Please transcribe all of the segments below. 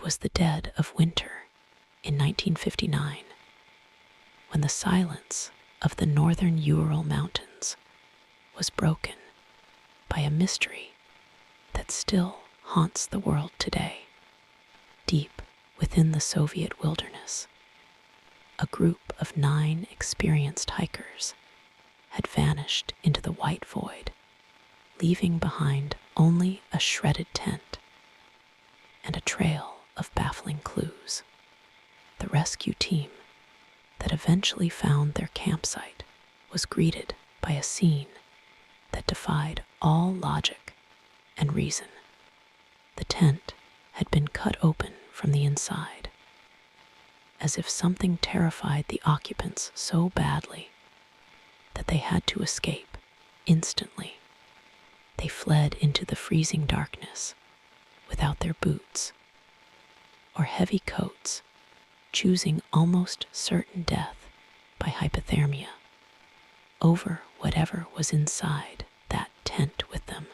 was the dead of winter in 1959, when the silence of the northern Ural Mountains was broken by a mystery that still haunts the world today. Deep within the Soviet wilderness, a group of 9 experienced hikers had vanished into the white void, leaving behind only a shredded tent and a trail of baffling clues. The rescue team that eventually found their campsite was greeted by a scene that defied all logic and reason. The tent had been cut open from the inside, as if something terrified the occupants so badly that they had to escape instantly. They fled into the freezing darkness without their boots or heavy coats, choosing almost certain death by hypothermia over whatever was inside that tent with them.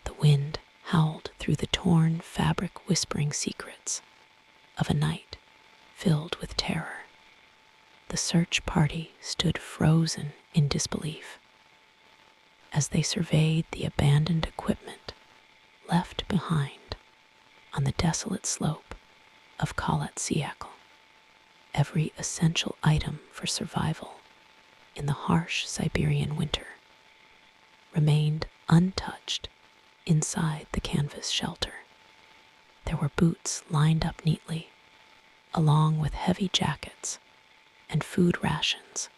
The wind howled through the torn fabric, whispering secrets of a night filled with terror. The search party stood frozen in disbelief as they surveyed the abandoned equipment left behind on the desolate slope of Kalat-Siakl. Every essential item for survival in the harsh Siberian winter remained untouched inside the canvas shelter. There were boots lined up neatly, along with heavy jackets and food rations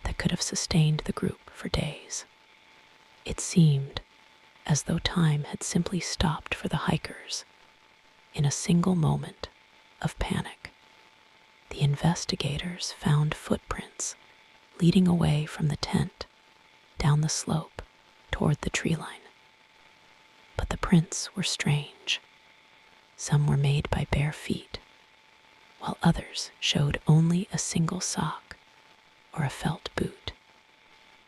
that could have sustained the group for days. It seemed as though time had simply stopped for the hikers in a single moment of panic. The investigators found footprints leading away from the tent down the slope toward the tree line. But the prints were strange. Some were made by bare feet, while others showed only a single sock or a felt boot.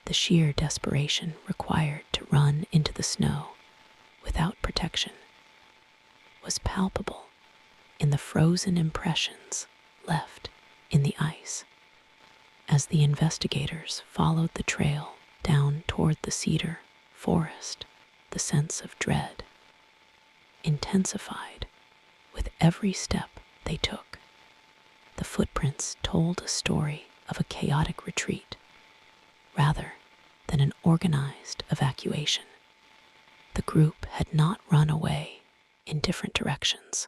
The sheer desperation required to run into the snow without protection was palpable in the frozen impressions left in the ice. As the investigators followed the trail down toward the cedar forest, the sense of dread intensified with every step they took. The footprints told a story of a chaotic retreat rather than an organized evacuation. The group had not run away in different directions,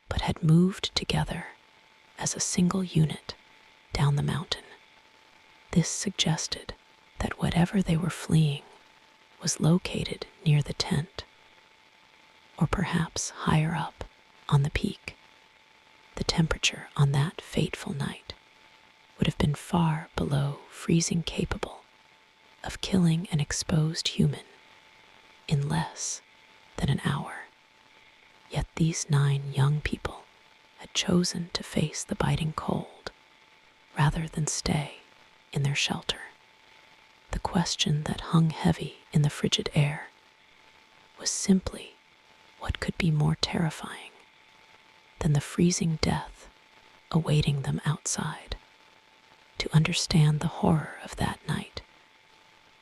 but had moved together as a single unit down the mountain. This suggested that whatever they were fleeing was located near the tent, or perhaps higher up on the peak. The temperature on that fateful night would have been far below freezing, capable of killing an exposed human in less than an hour. Yet these 9 young people had chosen to face the biting cold rather than stay in their shelter. The question that hung heavy in the frigid air was simply what could be more terrifying than the freezing death awaiting them outside. To understand the horror of that night,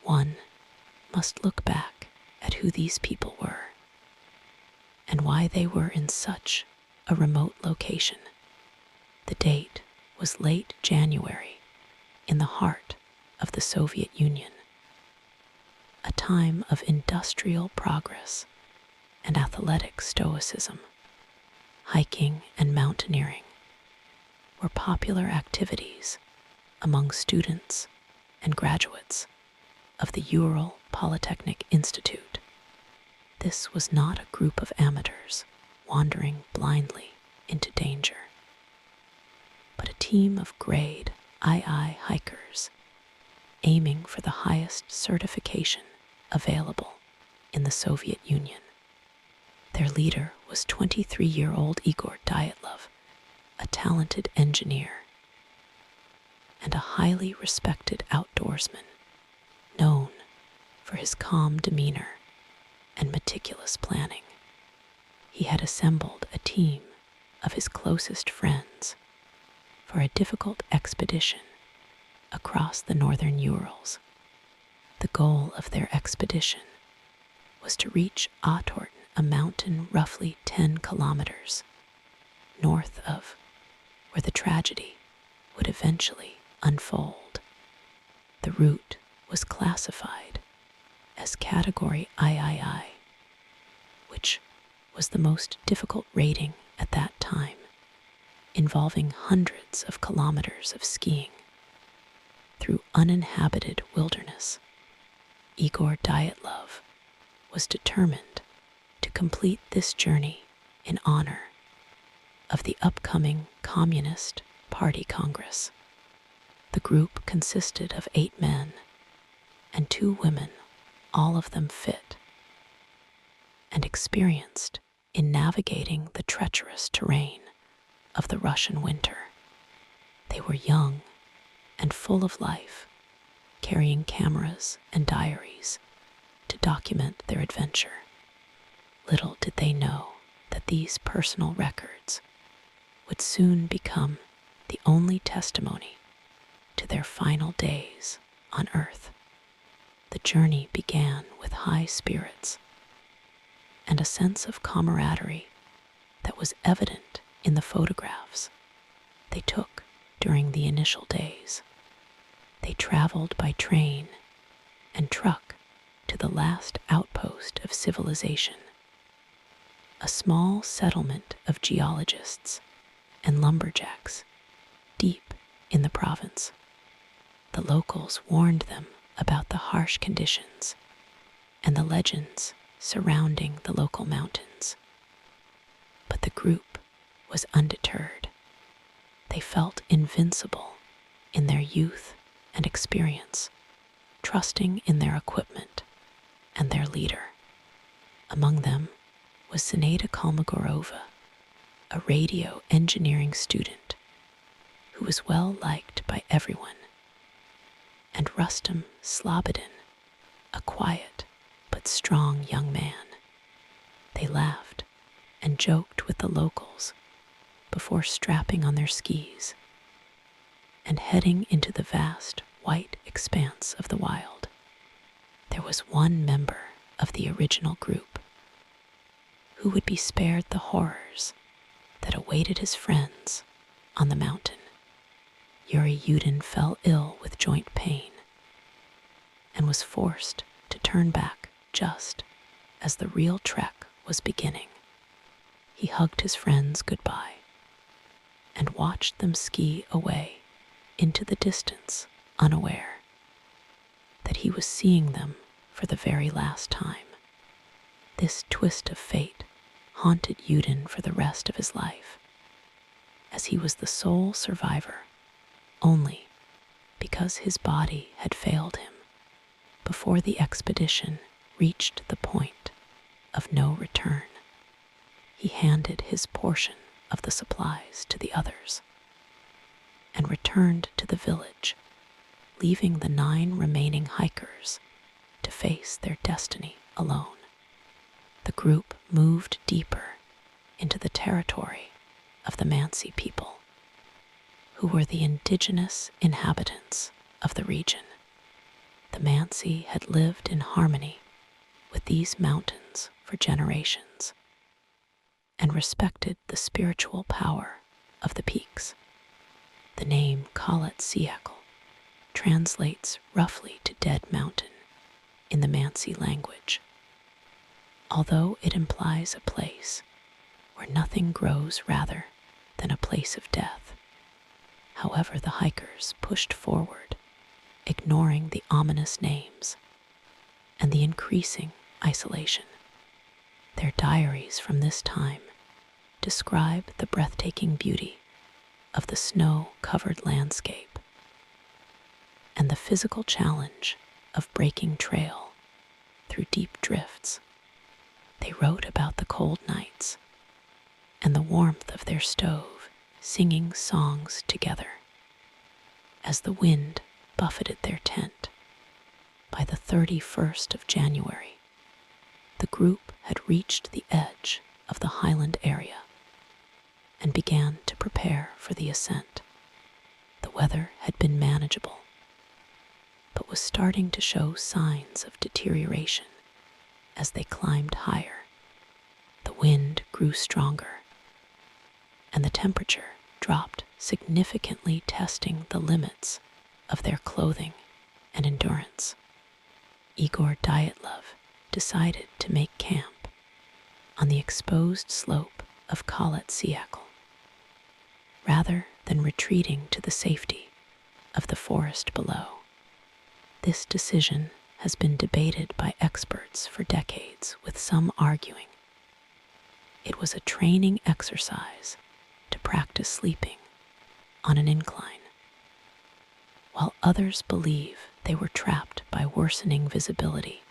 one must look back at who these people were and why they were in such a remote location. The date was late January in the heart of the Soviet Union, a time of industrial progress and athletic stoicism. Hiking and mountaineering were popular activities among students and graduates of the Ural Polytechnic Institute. This was not a group of amateurs wandering blindly into danger, but a team of grade II hikers aiming for the highest certification available in the Soviet Union. Their leader was 23-year-old Igor Dyatlov, a talented engineer and a highly respected outdoorsman, known for his calm demeanor and meticulous planning. he had assembled a team of his closest friends for a difficult expedition across the northern Urals. The goal of their expedition was to reach Atorn, a mountain roughly 10 kilometers north of where the tragedy would eventually unfold. The route was classified as Category III, which was the most difficult rating at that time, involving hundreds of kilometers of skiing through uninhabited wilderness. Igor Dyatlov was determined to complete this journey in honor of the upcoming Communist Party Congress. The group consisted of 8 men and 2 women, all of them fit and experienced in navigating the treacherous terrain of the Russian winter. They were young and full of life, carrying cameras and diaries to document their adventure. Little did they know that these personal records would soon become the only testimony to their final days on Earth. The journey began with high spirits and a sense of camaraderie that was evident in the photographs they took during the initial days. They traveled by train and truck to the last outpost of civilization, a small settlement of geologists and lumberjacks deep in the province. The locals warned them about the harsh conditions and the legends surrounding the local mountains. But the group was undeterred. They felt invincible in their youth and experience, trusting in their equipment and their leader. Among them was Zinaida Kolmogorova, a radio engineering student who was well liked by everyone, and Rustam Slobodin, a quiet but strong young man. They laughed and joked with the locals before strapping on their skis and heading into the vast white expanse of the wild. There was one member of the original group who would be spared the horrors that awaited his friends on the mountain. Yuri Yudin fell ill with joint pain and was forced to turn back just as the real trek was beginning. He hugged his friends goodbye and watched them ski away into the distance, unaware that he was seeing them for the very last time. This twist of fate haunted Yudin for the rest of his life, as he was the sole survivor only because his body had failed him before the expedition reached the point of no return. He handed his portion of the supplies to the others and returned to the village, leaving the 9 remaining hikers to face their destiny alone. The group moved deeper into the territory of the Mansi people, who were the indigenous inhabitants of the region. The Mansi had lived in harmony with these mountains for generations and respected the spiritual power of the peaks. The name Khalat Siakal translates roughly to Dead Mountain in the Mansi language, although it implies a place where nothing grows rather than a place of death. However, the hikers pushed forward, ignoring the ominous names and the increasing isolation. Their diaries from this time describe the breathtaking beauty of the snow-covered landscape and the physical challenge of breaking trail through deep drifts. They wrote about the cold nights and the warmth of their stove, singing songs together as the wind buffeted their tent. By the 31st of January, the group had reached the edge of the highland area and began to prepare for the ascent. The weather had been manageable, but was starting to show signs of deterioration as they climbed higher. The wind grew stronger, and the temperature dropped significantly, testing the limits of their clothing and endurance. Igor Dyatlov decided to make camp on the exposed slope of Khalat Siakal, rather than retreating to the safety of the forest below. This decision has been debated by experts for decades, with some arguing it was a training exercise to practice sleeping on an incline, while others believe they were trapped by worsening visibility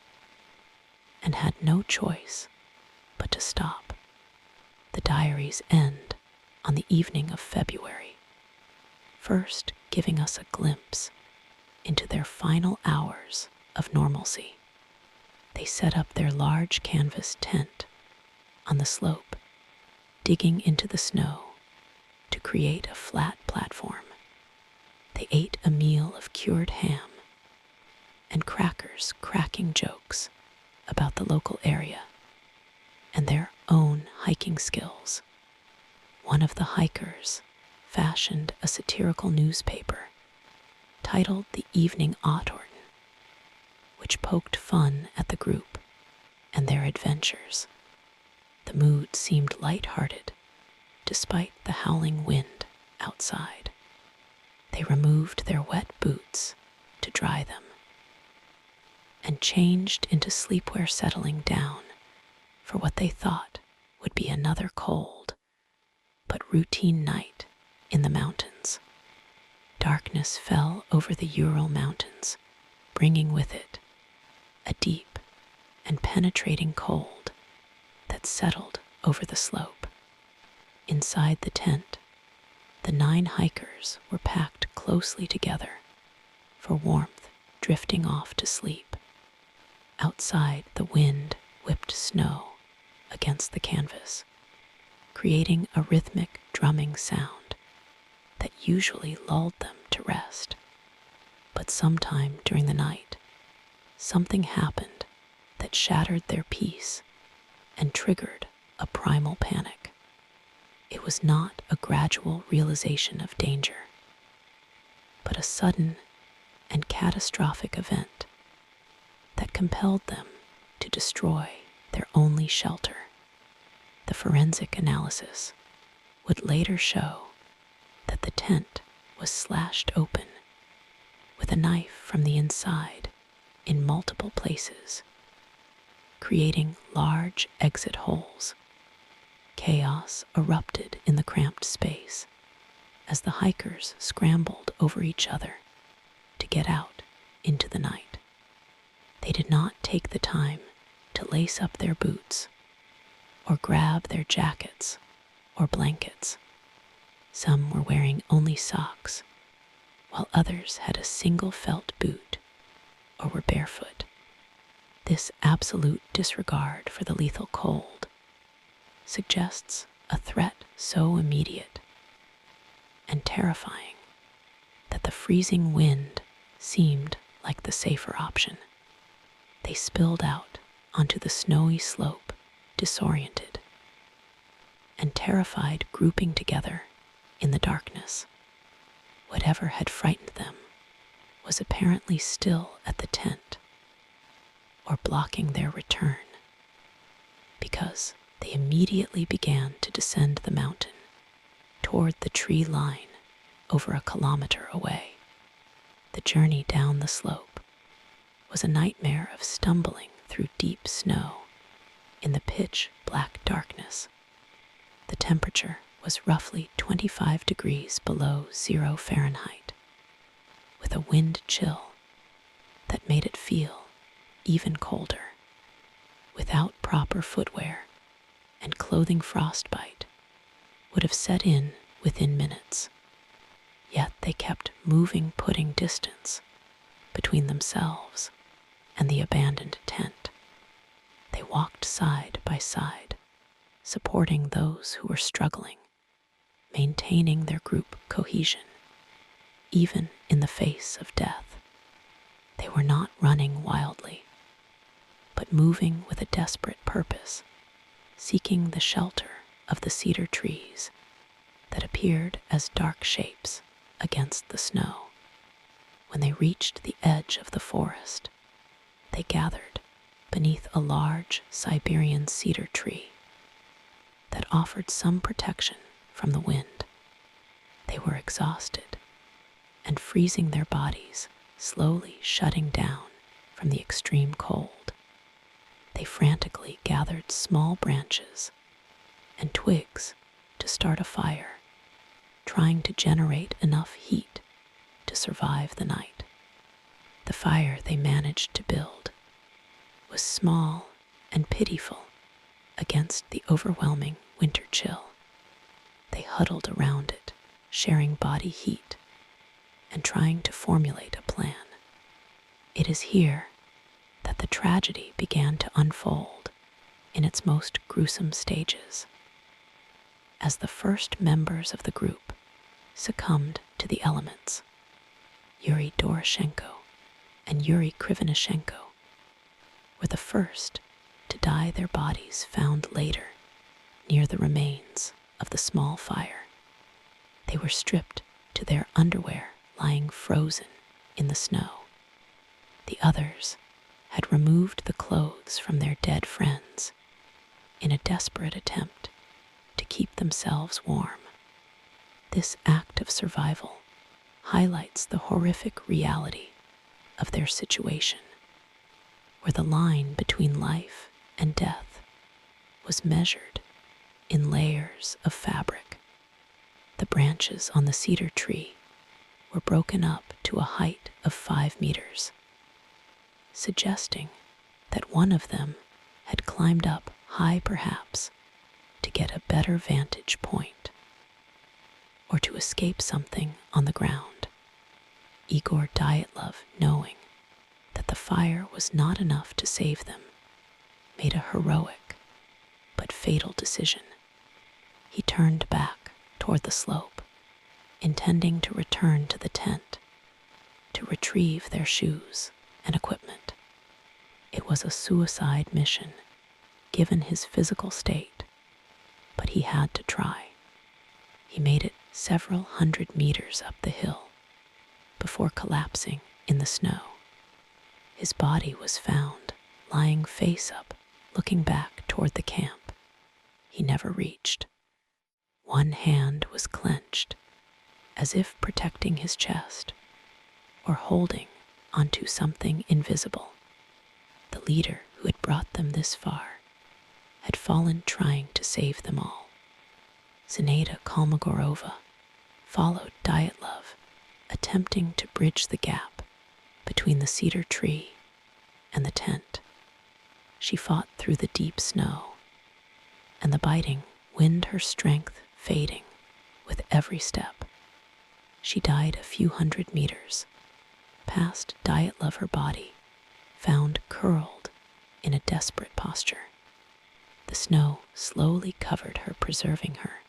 and had no choice but to stop. The diaries end on the evening of February, first giving us a glimpse into their final hours of normalcy. They set up their large canvas tent on the slope, digging into the snow to create a flat platform. They ate a meal of cured ham and crackers, cracking jokes about the local area and their own hiking skills. One of the hikers fashioned a satirical newspaper titled The Evening Autumn, which poked fun at the group and their adventures. The mood seemed light-hearted despite the howling wind outside. They removed their wet boots to dry them and changed into sleepwear, settling down for what they thought would be another cold but routine night in the mountains. Darkness fell over the Ural Mountains, bringing with it a deep and penetrating cold that settled over the slope. Inside the tent, the 9 hikers were packed closely together for warmth, drifting off to sleep. Outside, the wind whipped snow against the canvas, creating a rhythmic drumming sound that usually lulled them to rest. But sometime during the night, something happened that shattered their peace and triggered a primal panic. It was not a gradual realization of danger, but a sudden and catastrophic event that compelled them to destroy their only shelter. The forensic analysis would later show that the tent was slashed open with a knife from the inside in multiple places, creating large exit holes. Chaos erupted in the cramped space as the hikers scrambled over each other to get out into the night. They did not take the time to lace up their boots or grab their jackets or blankets. Some were wearing only socks, while others had a single felt boot or were barefoot. This absolute disregard for the lethal cold suggests a threat so immediate and terrifying that the freezing wind seemed like the safer option. They spilled out onto the snowy slope, disoriented and terrified, grouping together in the darkness. Whatever had frightened them was apparently still at the tent or blocking their return, because they immediately began to descend the mountain toward the tree line over a kilometer away. The journey down the slope was a nightmare of stumbling through deep snow in the pitch-black darkness. The temperature was roughly 25 degrees below 0 Fahrenheit, with a wind chill that made it feel even colder. Without proper footwear and clothing, frostbite would have set in within minutes. Yet they kept moving, putting distance between themselves and the abandoned tent. They walked side by side, supporting those who were struggling, maintaining their group cohesion, even in the face of death. They were not running wildly, but moving with a desperate purpose, seeking the shelter of the cedar trees that appeared as dark shapes against the snow. When they reached the edge of the forest, they gathered beneath a large Siberian cedar tree that offered some protection from the wind. They were exhausted and freezing their bodies, slowly shutting down from the extreme cold. They frantically gathered small branches and twigs to start a fire, trying to generate enough heat to survive the night. The fire they managed to build was small and pitiful against the overwhelming winter chill. They huddled around it, sharing body heat and trying to formulate a plan. It is here that the tragedy began to unfold in its most gruesome stages. As the first members of the group succumbed to the elements, Yuri Doroshenko and Yuri Krivonishenko were the first to die, their bodies found later near the remains of the small fire. They were stripped to their underwear, lying frozen in the snow. The others had removed the clothes from their dead friends in a desperate attempt to keep themselves warm. This act of survival highlights the horrific reality of their situation, where the line between life and death was measured in layers of fabric. The branches on the cedar tree were broken up to a height of 5 meters, suggesting that one of them had climbed up high, perhaps to get a better vantage point or to escape something on the ground. Igor Dyatlov, knowing that the fire was not enough to save them, made a heroic but fatal decision. He turned back toward the slope, intending to return to the tent to retrieve their shoes and equipment. It was a suicide mission, given his physical state, but he had to try. He made it several hundred meters up the hill before collapsing in the snow. His body was found lying face up, looking back toward the camp he never reached. One hand was clenched, as if protecting his chest or holding onto something invisible. The leader who had brought them this far had fallen trying to save them all. Zinaida Kolmogorova followed Dyatlov, attempting to bridge the gap between the cedar tree and the tent. She fought through the deep snow and the biting wind, her strength fading with every step. She died a few hundred meters past Dyatlov, her body found curled in a desperate posture. The snow slowly covered her, preserving her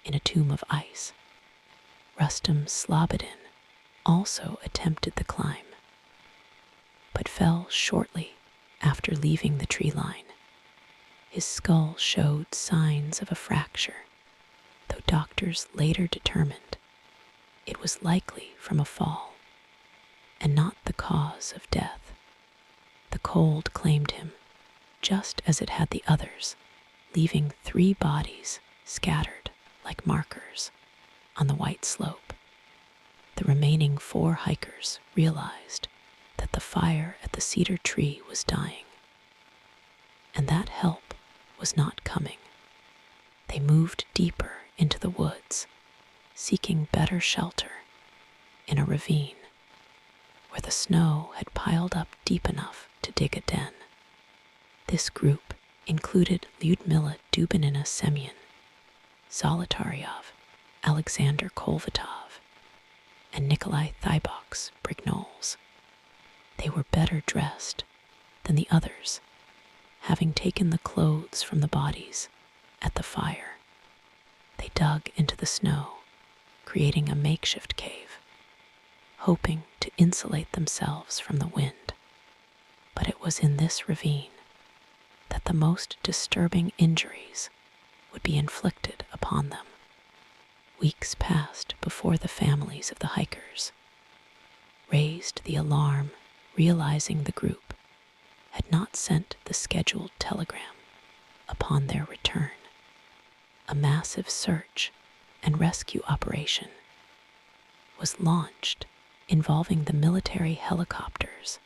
in a tomb of ice. Rustam Slobodin also attempted the climb, but fell shortly after leaving the tree line. His skull showed signs of a fracture, though doctors later determined it was likely from a fall and not the cause of death. The cold claimed him, just as it had the others, leaving 3 bodies scattered like markers on the white slope. The remaining 4 hikers realized that the fire at the cedar tree was dying, and that help was not coming. They moved deeper into the woods, seeking better shelter in a ravine where the snow had piled up deep enough to dig a den. This group included Lyudmila Dubinina Semyon, Zolotaryov, Alexander Kolvatov, and Nikolai Thybox Brignoles. They were better dressed than the others, having taken the clothes from the bodies at the fire. They dug into the snow, creating a makeshift cave, hoping to insulate themselves from the wind. But it was in this ravine that the most disturbing injuries would be inflicted upon them. Weeks passed before the families of the hikers raised the alarm, realizing the group had not sent the scheduled telegram upon their return. A massive search and rescue operation was launched, involving the military helicopters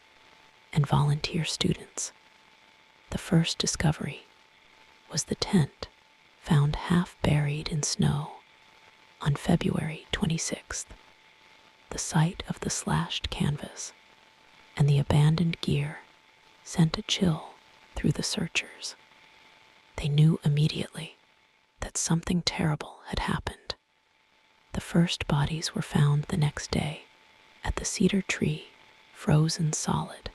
and volunteer students. The first discovery was the tent found half buried in snow on February 26th. The sight of the slashed canvas and the abandoned gear sent a chill through the searchers. They knew immediately that something terrible had happened. The first bodies were found the next day at the cedar tree, frozen solid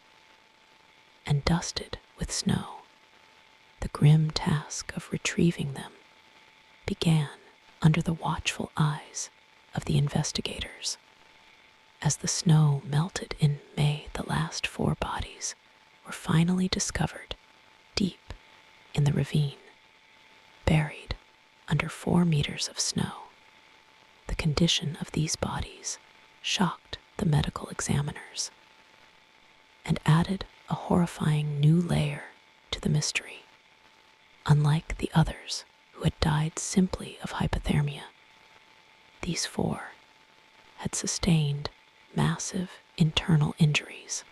and dusted with snow. The grim task of retrieving them began under the watchful eyes of the investigators. As the snow melted in May, the last 4 bodies were finally discovered deep in the ravine, buried under 4 meters of snow. The condition of these bodies shocked the medical examiners and added a horrifying new layer to the mystery. Unlike the others who had died simply of hypothermia, these 4 had sustained massive internal injuries.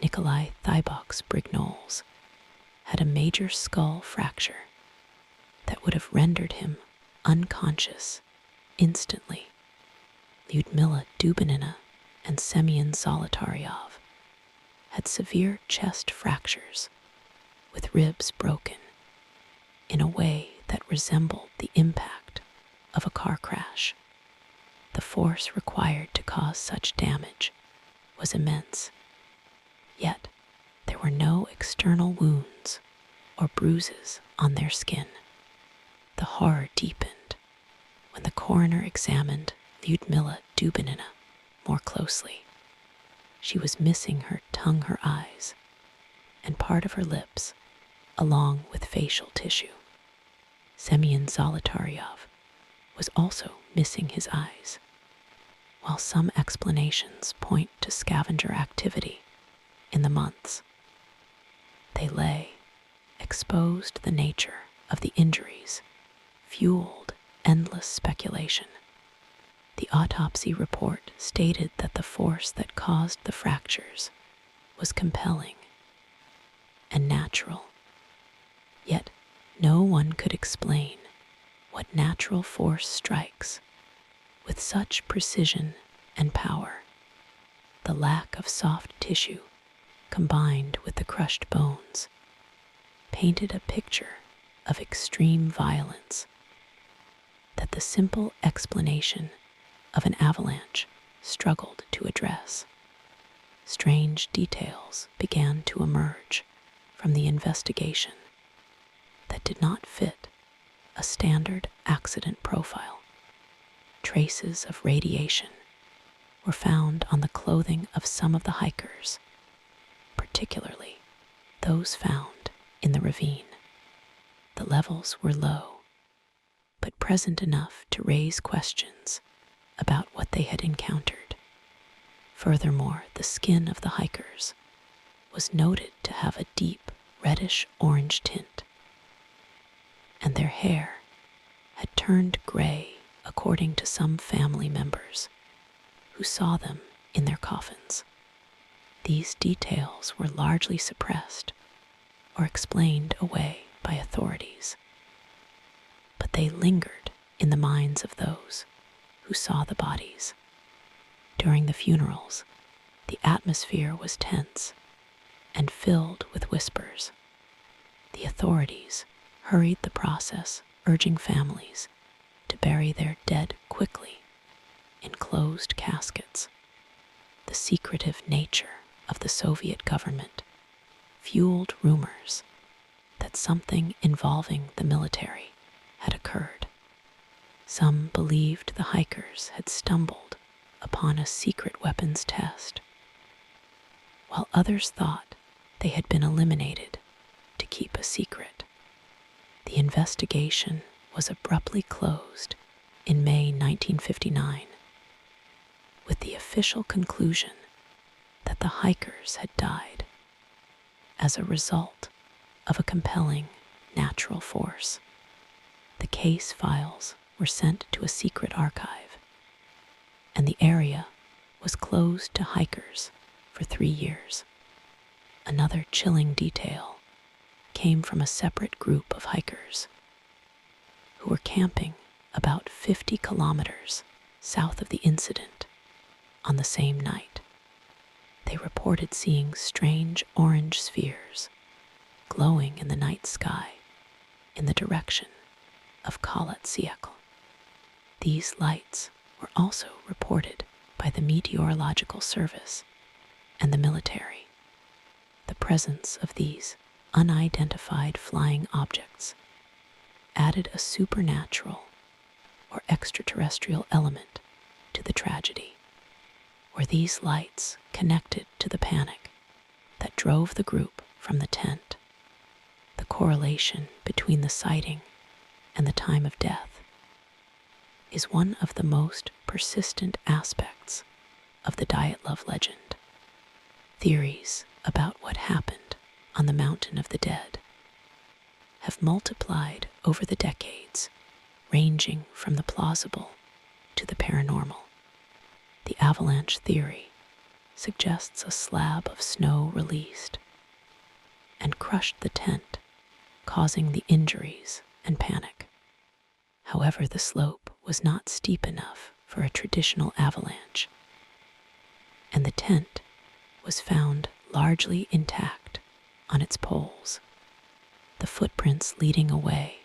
Nikolai Thibox Brignoles had a major skull fracture that would have rendered him unconscious instantly. Lyudmila Dubinina and Semyon Zolotaryov had severe chest fractures with ribs broken in a way that resembled the impact of a car crash. The force required to cause such damage was immense, yet there were no external wounds or bruises on their skin. The horror deepened when the coroner examined Lyudmila Dubinina more closely. She was missing her tongue, her eyes, and part of her lips, along with facial tissue. Semyon Zolotaryov was also missing his eyes. While some explanations point to scavenger activity in the months they lay exposed, the nature of the injuries fueled endless speculation. The autopsy report stated that the force that caused the fractures was compelling and natural, yet no one could explain what natural force strikes with such precision and power. The lack of soft tissue, combined with the crushed bones, painted a picture of extreme violence that the simple explanation of an avalanche struggled to address. Strange details began to emerge from the investigation that did not fit a standard accident profile. Traces of radiation were found on the clothing of some of the hikers, particularly those found in the ravine. The levels were low, but present enough to raise questions about what they had encountered. Furthermore, the skin of the hikers was noted to have a deep reddish-orange tint, and their hair had turned gray, according to some family members who saw them in their coffins. These details were largely suppressed or explained away by authorities, but they lingered in the minds of those who saw the bodies. During the funerals, the atmosphere was tense and filled with whispers. The authorities hurried the process, urging families to bury their dead quickly in closed caskets. The secretive nature of the Soviet government fueled rumors that something involving the military had occurred. Some believed the hikers had stumbled upon a secret weapons test, while others thought they had been eliminated to keep a secret. The investigation was abruptly closed in May 1959, with the official conclusion that the hikers had died as a result of a compelling natural force. The case files were sent to a secret archive, and the area was closed to hikers for 3 years. Another chilling detail came from a separate group of hikers who were camping about 50 kilometers south of the incident on the same night. They reported seeing strange orange spheres glowing in the night sky in the direction of Kalatsiekl. These lights were also reported by the Meteorological Service and the military. The presence of these unidentified flying objects added a supernatural or extraterrestrial element to the tragedy. Were these lights connected to the panic that drove the group from the tent? The correlation between the sighting and the time of death is one of the most persistent aspects of the Dyatlov legend. Theories about what happened on the Mountain of the Dead have multiplied over the decades, ranging from the plausible to the paranormal. The avalanche theory suggests a slab of snow released and crushed the tent, causing the injuries and panic. However, the slope was not steep enough for a traditional avalanche, and the tent was found largely intact on its poles. The footprints leading away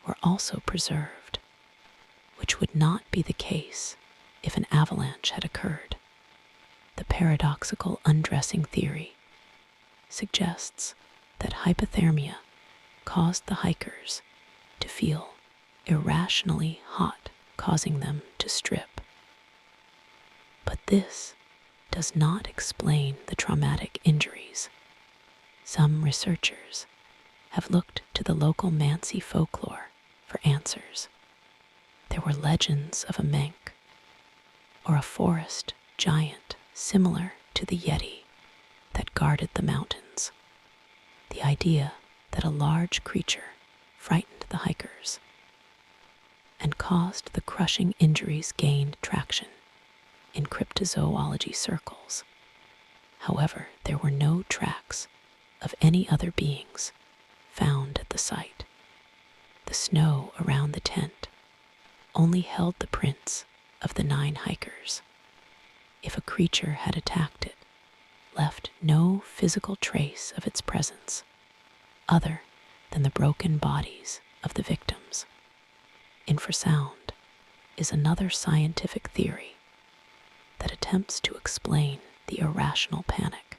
were also preserved, which would not be the case if an avalanche had occurred. The paradoxical undressing theory suggests that hypothermia caused the hikers to feel irrationally hot, causing them to strip. But this does not explain the traumatic injuries. Some researchers have looked to the local Mansi folklore for answers. There were legends of a menk, or a forest giant similar to the Yeti, that guarded the mountains. The idea that a large creature frightened the hikers and caused the crushing injuries gained traction in cryptozoology circles. However, there were no tracks of any other beings found at the site. The snow around the tent only held the prints of the 9 hikers. If a creature had attacked it, left no physical trace of its presence other than the broken bodies of the victims. Infrasound is another scientific theory that attempts to explain the irrational panic.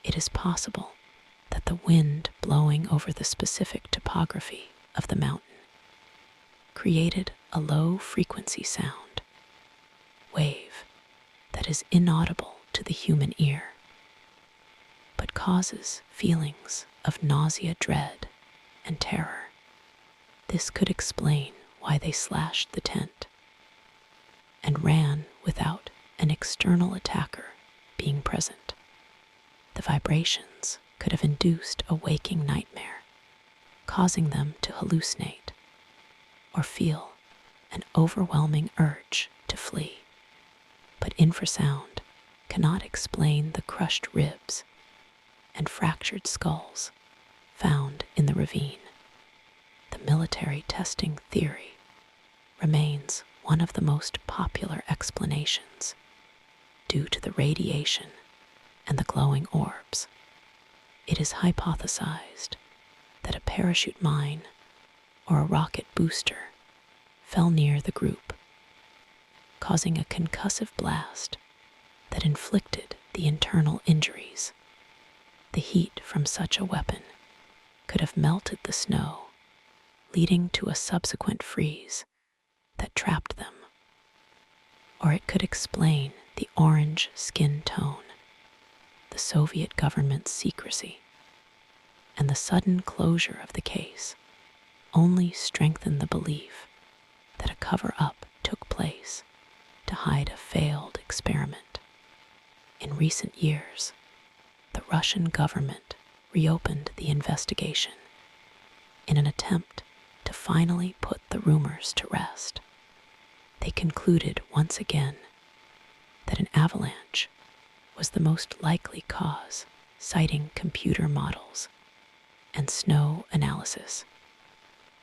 It is possible that the wind blowing over the specific topography of the mountain created a low-frequency sound wave that is inaudible to the human ear, but causes feelings of nausea, dread, and terror. This could explain why they slashed the tent and ran without an external attacker being present. The vibrations could have induced a waking nightmare, causing them to hallucinate or feel an overwhelming urge to flee. But infrasound cannot explain the crushed ribs and fractured skulls found in the ravine. The military testing theory remains one of the most popular explanations due to the radiation and the glowing orbs. It is hypothesized that a parachute mine or a rocket booster fell near the group, causing a concussive blast that inflicted the internal injuries. The heat from such a weapon could have melted the snow, leading to a subsequent freeze that trapped them. Or it could explain the orange skin tone, the Soviet government's secrecy, and the sudden closure of the case only strengthened the belief that a cover-up took place to hide a failed experiment. In recent years, the Russian government reopened the investigation in an attempt to finally put the rumors to rest. They concluded once again that an avalanche was the most likely cause, citing computer models and snow analysis.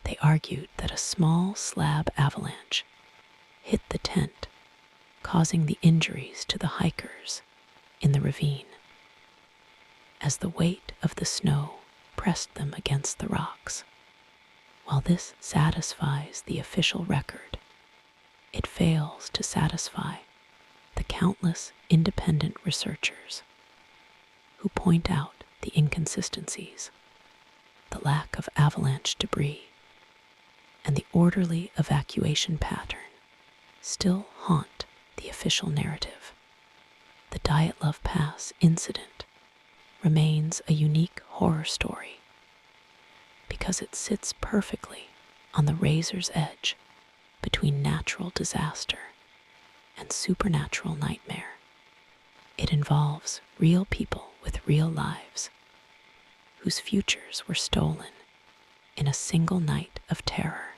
They argued that a small slab avalanche hit the tent, causing the injuries to the hikers in the ravine. As the weight of the snow pressed them against the rocks. While this satisfies the official record, it fails to satisfy the countless independent researchers who point out the inconsistencies, the lack of avalanche debris, and the orderly evacuation pattern still haunt the official narrative. The Dyatlov Pass Incident remains a unique horror story because it sits perfectly on the razor's edge between natural disaster and supernatural nightmare. It involves real people with real lives whose futures were stolen in a single night of terror.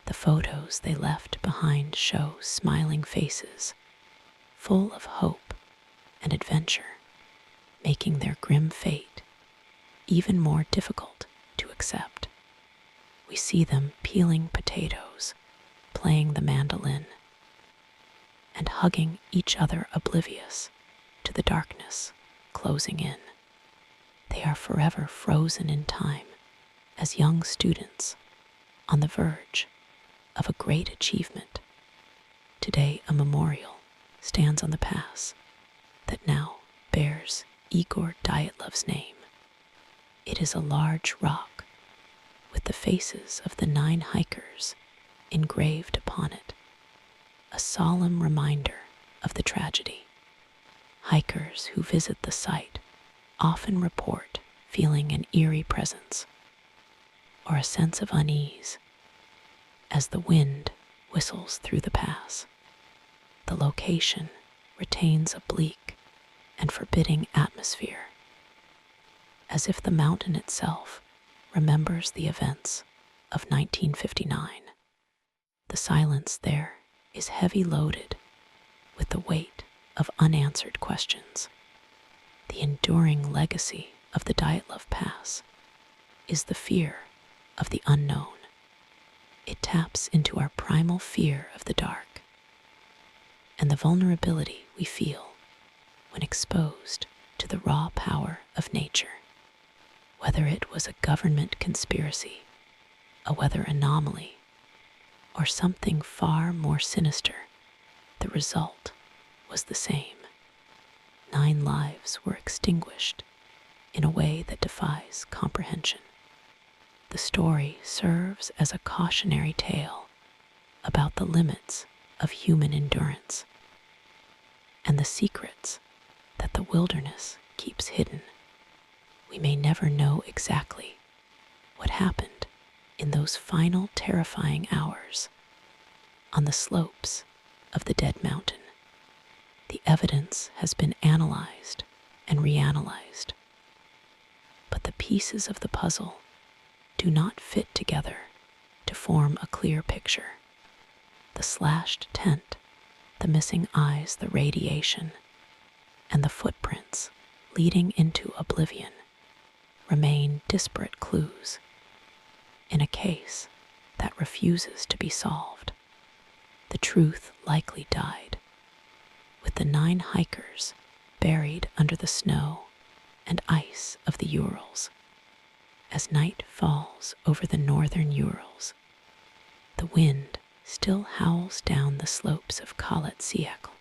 The photos they left behind show smiling faces, full of hope and adventure, making their grim fate even more difficult to accept. We see them peeling potatoes, playing the mandolin, and hugging each other oblivious to the darkness closing in. They are forever frozen in time as young students on the verge of a great achievement. Today, a memorial stands on the pass that now bears Igor Dyatlov's name. It is a large rock with the faces of the 9 hikers engraved upon it, a solemn reminder of the tragedy. Hikers who visit the site often report feeling an eerie presence or a sense of unease as the wind whistles through the pass. The location retains a bleak and forbidding atmosphere, as if the mountain itself remembers the events of 1959. The silence there is heavy loaded with the weight of unanswered questions. The enduring legacy of the Dyatlov Pass is the fear of the unknown. It taps into our primal fear of the dark and the vulnerability we feel when exposed to the raw power of nature. Whether it was a government conspiracy, a weather anomaly, or something far more sinister, the result was the same. 9 lives were extinguished in a way that defies comprehension. The story serves as a cautionary tale about the limits of human endurance and the secrets that the wilderness keeps hidden. We may never know exactly what happened in those final terrifying hours on the slopes of the Dead Mountain. The evidence has been analyzed and reanalyzed, but the pieces of the puzzle do not fit together to form a clear picture. The slashed tent, the missing eyes, the radiation, and the footprints leading into oblivion remain disparate clues in a case that refuses to be solved. The truth likely died with the 9 hikers buried under the snow and ice of the Urals. As night falls over the northern Urals, the wind still howls down the slopes of Khalets-Siekl,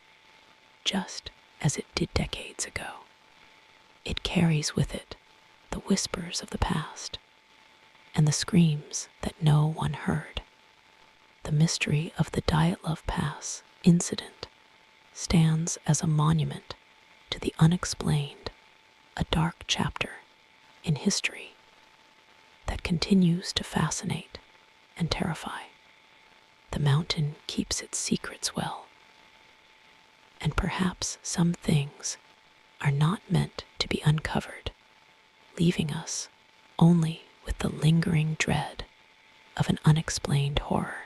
just as it did decades ago. It carries with it the whispers of the past, and the screams that no one heard. The mystery of the Dyatlov Pass Incident stands as a monument to the unexplained, a dark chapter in history that continues to fascinate and terrify. The mountain keeps its secrets well, and perhaps some things are not meant to be uncovered, leaving us only with the lingering dread of an unexplained horror.